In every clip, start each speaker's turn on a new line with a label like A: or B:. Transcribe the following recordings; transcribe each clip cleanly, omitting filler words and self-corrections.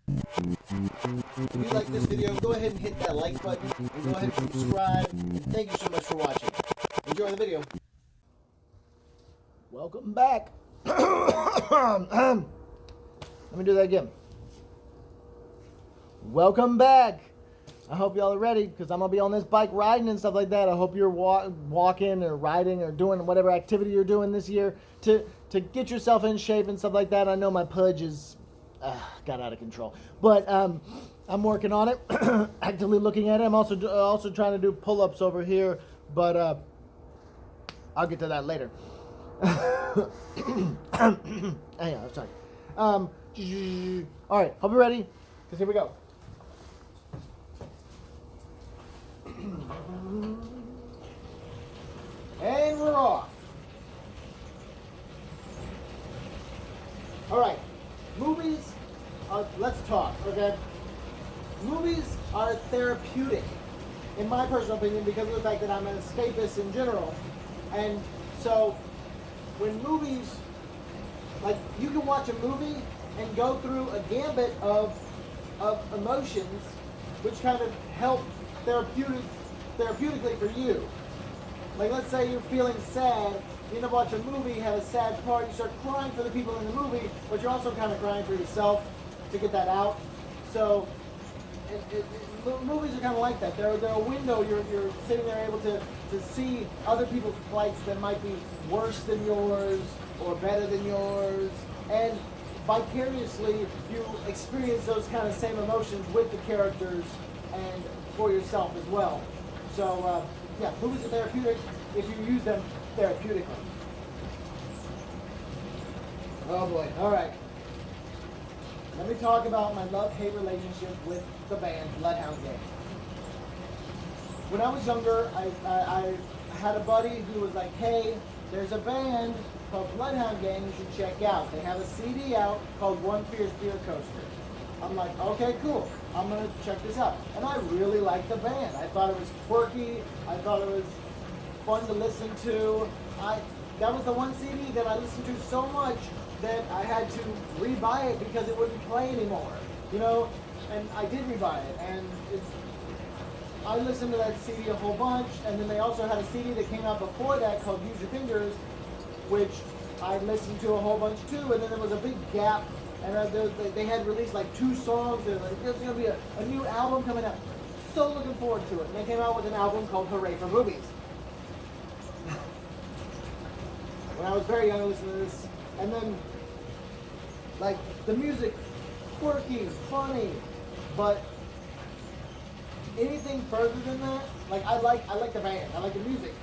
A: If you like this video, go ahead and hit that like button and go ahead and subscribe. And thank you so much for watching. Enjoy the video. Welcome back. Let me do that again. Welcome back. I hope y'all are ready because I'm going to be on this bike riding and stuff like that. I hope you're walking or riding or doing whatever activity you're doing this year to get yourself in shape and stuff like that. I know my pudge is got out of control, but I'm working on it, actively looking at it. I'm also trying to do pull-ups over here, but I'll get to that later. Hang on, I'm sorry. All right, hope you're ready, because here we go. And we're off. All right, movies are, let's talk, okay? Movies are therapeutic, in my personal opinion, because of the fact that I'm an escapist in general. And so, when movies, like, you can watch a movie and go through a gambit of emotions, which kind of help therapeutically for you. Like, let's say you're feeling sad, you end up watching a movie, have a sad part, you start crying for the people in the movie, but you're also kind of crying for yourself to get that out. So, movies are kind of like that. They're a window. You're sitting there able to see other people's plights that might be worse than yours or better than yours, and vicariously you experience those kind of same emotions with the characters and for yourself as well. So yeah, movies are therapeutic if you use them therapeutically. Oh boy. All right. Let me talk about my love-hate relationship with the band Bloodhound Gang. When I was younger, I had a buddy who was like, hey, there's a band called Bloodhound Gang you should check out. They have a CD out called One Fierce Beer Coaster. I'm like, okay, cool. I'm going to check this out. And I really liked the band. I thought it was quirky. I thought it was fun to listen to. That was the one CD that I listened to so much that I had to rebuy it because it wouldn't play anymore, you know, and I did rebuy it, and I listened to that CD a whole bunch, and then they also had a CD that came out before that called Use Your Fingers, which I listened to a whole bunch too, and then there was a big gap, and they had released like 2 songs, and like, there's going to be a new album coming out. So looking forward to it, and they came out with an album called Hooray for Movies. When I was very young, I listened to this, and then like the music, quirky, funny, but anything further than that, like I like the band, I like the music,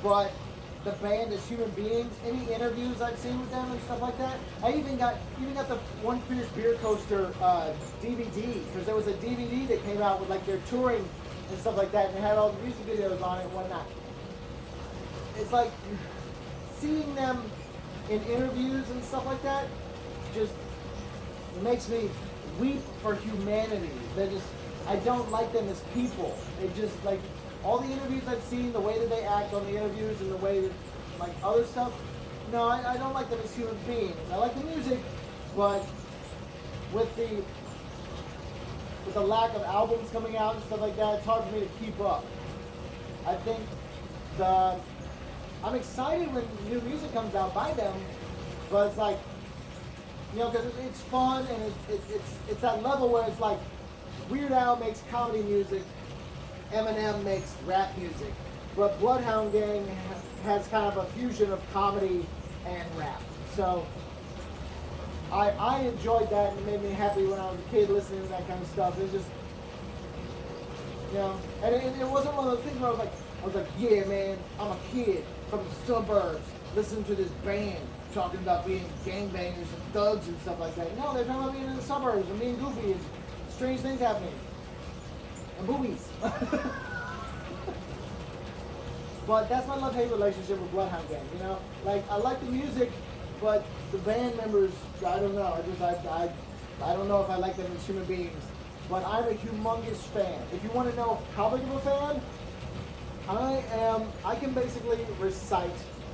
A: but the band as human beings, any interviews I've seen with them and stuff like that, I even got the One Fierce Beer Coaster DVD, because there was a DVD that came out with like their touring and stuff like that, and it had all the music videos on it and whatnot. It's like seeing them in interviews and stuff like that just makes me weep for humanity. I don't like them as people. They just, like, all the interviews I've seen, the way that they act on the interviews and the way that, like, other stuff, no, I don't like them as human beings. I like the music, but with the lack of albums coming out and stuff like that, it's hard for me to keep up. I think I'm excited when new music comes out by them, but it's like, you know, because it's fun and it's that level where it's like Weird Al makes comedy music, Eminem makes rap music, but Bloodhound Gang has kind of a fusion of comedy and rap. So I enjoyed that, and it made me happy when I was a kid listening to that kind of stuff. It was just, you know, and it wasn't one of those things where I was like, yeah, man, I'm a kid from the suburbs listening to this band talking about being gangbangers and thugs and stuff like that. No, they're talking about being in the suburbs and being goofy and strange things happening. And boobies. But that's my love-hate relationship with Bloodhound Gang, you know? Like, I like the music, but the band members, I don't know. I don't know if I like them as human beings. But I'm a humongous fan. If you want to know how big of a fan, I can basically recite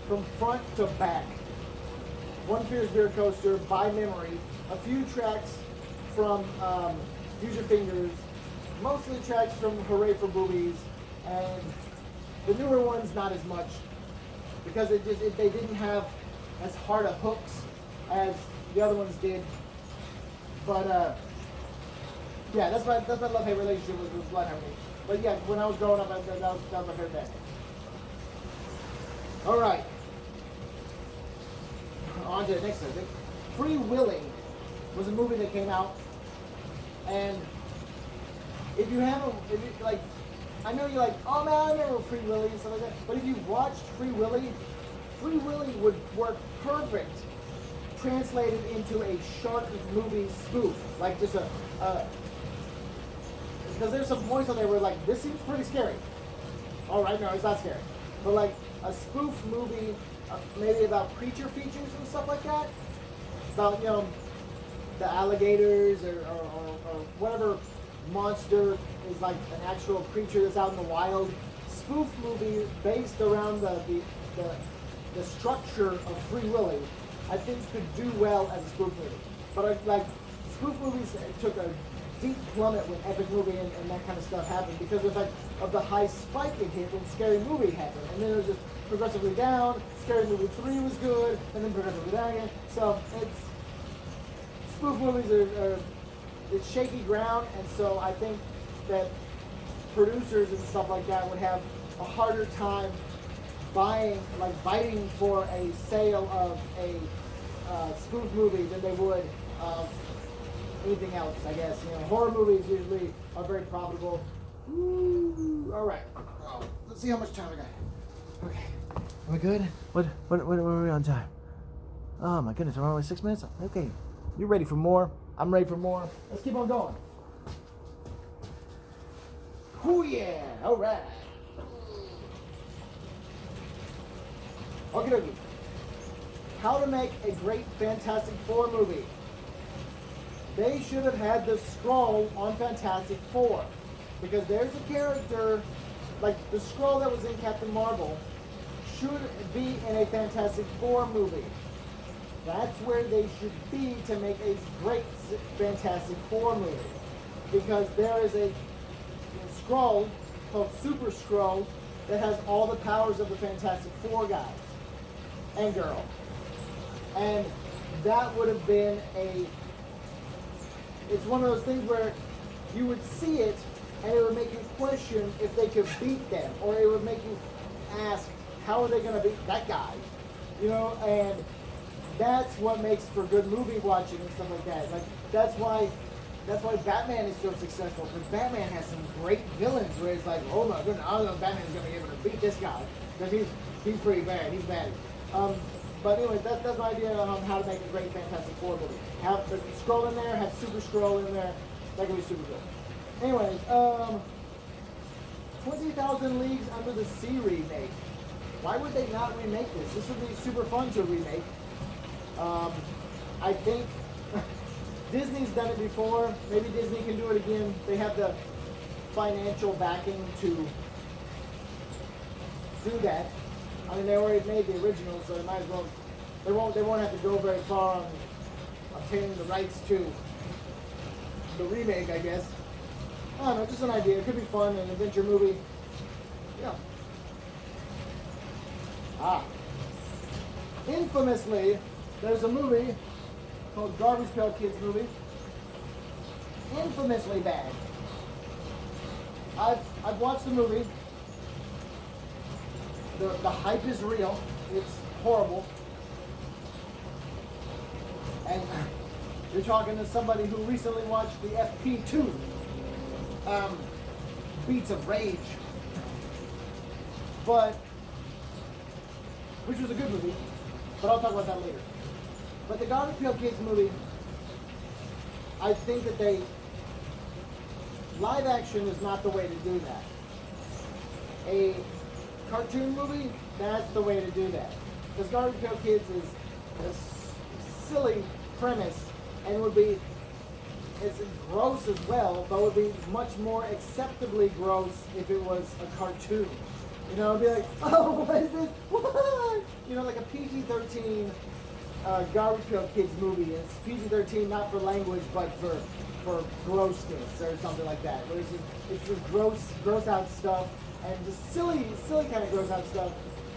A: from front to back One Fierce Beer Coaster, By Memory, a few tracks from Use Your Fingers, mostly tracks from Hooray for Boobies, and the newer ones not as much, because they didn't have as hard of hooks as the other ones did. But yeah, that's my love-hate relationship with Bloodhound Gang. But yeah, when I was growing up, that was my favorite band. All right, on to the next subject. Free Willy was a movie that came out, and if you like, I know you're like, oh man, I remember Free Willy and stuff like that. But if you watched Free Willy would work perfect translated into a shark movie spoof, like just because there's some points on there where like this seems pretty scary. All right, no, it's not scary, but like a spoof movie, maybe about creature features and stuff like that, about the alligators or whatever monster is like an actual creature that's out in the wild. Spoof movie based around the structure of Free Willy, I think could do well as a spoof movie. But like spoof movies took a deep plummet when Epic Movie and that kind of stuff happened because of the high spike it hit when Scary Movie happened, and then it was just progressively down. Scary Movie 3 was good, and then progressively down again. So spoof movies are it's shaky ground, and so I think that producers and stuff like that would have a harder time biting for a sale of a spoof movie than they would of anything else, I guess. Horror movies usually are very profitable. Ooh, all right. Oh, let's see how much time I got. Okay. Am I good? What are we on time? Oh my goodness, we're only 6 minutes. Okay. You ready for more? I'm ready for more. Let's keep on going. Oh yeah! All right. Okay. How to make a great Fantastic Four movie. They should have had the Skrull on Fantastic Four, because there's a character like the Skrull that was in Captain Marvel should be in a Fantastic Four movie. That's where they should be to make a great Fantastic Four movie, because there is a Skrull called Super Skrull that has all the powers of the Fantastic Four guys and girl, and that would have been it's one of those things where you would see it and it would make you question if they could beat them, or it would make you ask, how are they going to beat that guy? And that's what makes for good movie watching and stuff like that. Like that's why Batman is so successful, because Batman has some great villains where it's like, oh my goodness, I don't know if Batman's going to be able to beat this guy, because he's pretty bad. He's bad. But anyway, that's my idea on how to make a great Fantastic Four movie. Have the Skrull in there, have Super Skrull in there. That could be super good. Anyways, 20,000 Leagues Under the Sea remake. Why would they not remake this? This would be super fun to remake. I think Disney's done it before. Maybe Disney can do it again. They have the financial backing to do that. I mean, they already made the original, so they might as well. They won't have to go very far on obtaining the rights to the remake, I guess. I don't know, just an idea. It could be fun, an adventure movie. Yeah. Infamously, there's a movie called Garbage Pail Kids movie. Infamously bad. I've watched the movie. The hype is real. It's horrible. And you're talking to somebody who recently watched the FP2, Beats of Rage, which was a good movie, but I'll talk about that later. But the Garbage Pail Kids movie, I think that live action is not the way to do that. A cartoon movie, that's the way to do that. Because Garbage Pail Kids is a silly premise, and it's gross as well, but would be much more acceptably gross if it was a cartoon. It'd be like, oh, what is this? What? Like a PG-13 Garbage Pail Kids movie. It's PG-13, not for language, but for grossness or something like that. Where it's just gross out stuff, and just silly kind of gross out stuff,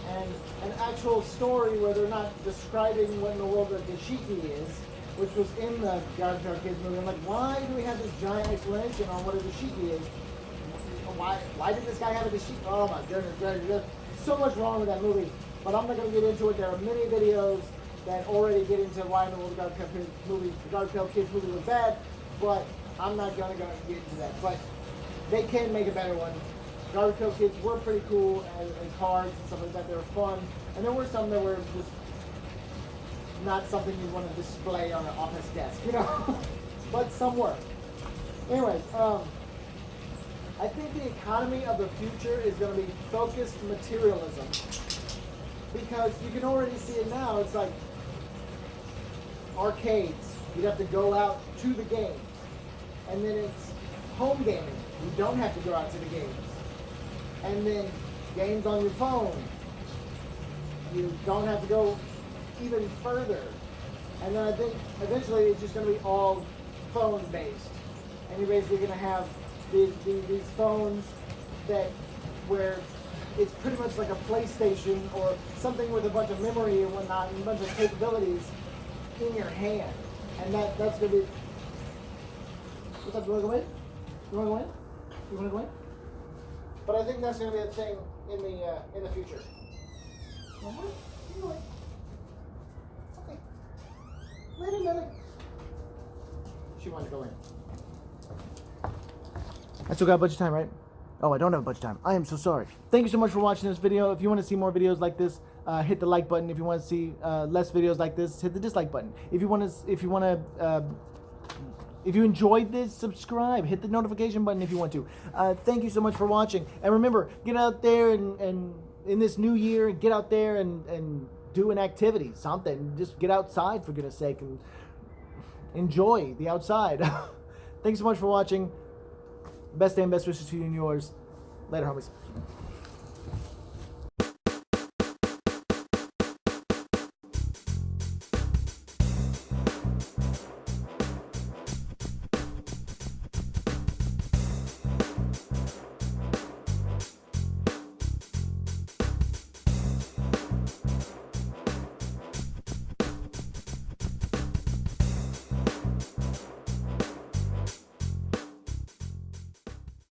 A: and an actual story where they're not describing what in the world a dashiki is, which was in the Garbage Pail Kids movie. I'm like, why do we have this giant explanation on what a dashiki is? Why did this guy have a dashiki? Oh my goodness, there's so much wrong with that movie. But I'm not going to get into it. There are many videos that already get into why in the world the Garbage Pail Kids movie was bad, but I'm not going to get into that. But they can make a better one. Garbage Pail Kids were pretty cool as cards and stuff like that. They were fun. And there were some that were just not something you want to display on an office desk, you know? But some were. Anyways, I think the economy of the future is going to be focused materialism. Because you can already see it now. It's like arcades. You'd have to go out to the games. And then it's home gaming. You don't have to go out to the games. And then games on your phone. You don't have to go even further. And then I think eventually it's just going to be all phone based. And you're basically going to have these phones where it's pretty much like a PlayStation or something with a bunch of memory and whatnot and a bunch of capabilities in your hand. And that's going to be... What's up, you want to go in? You want to go in? You want to go in? But I think that's going to be a thing in the future. You want to go in? Okay. Wait a minute. She wanted to go in. I still got a bunch of time, right? Oh, I don't have a bunch of time. I am so sorry. Thank you so much for watching this video. If you want to see more videos like this, hit the like button. If you want to see less videos like this, hit the dislike button. If you enjoyed this, subscribe. Hit the notification button if you want to. Thank you so much for watching. And remember, get out there and in this new year, get out there and do an activity, something. Just get outside, for goodness sake, and enjoy the outside. Thanks so much for watching. Best day and best wishes to you and yours. Later, homies.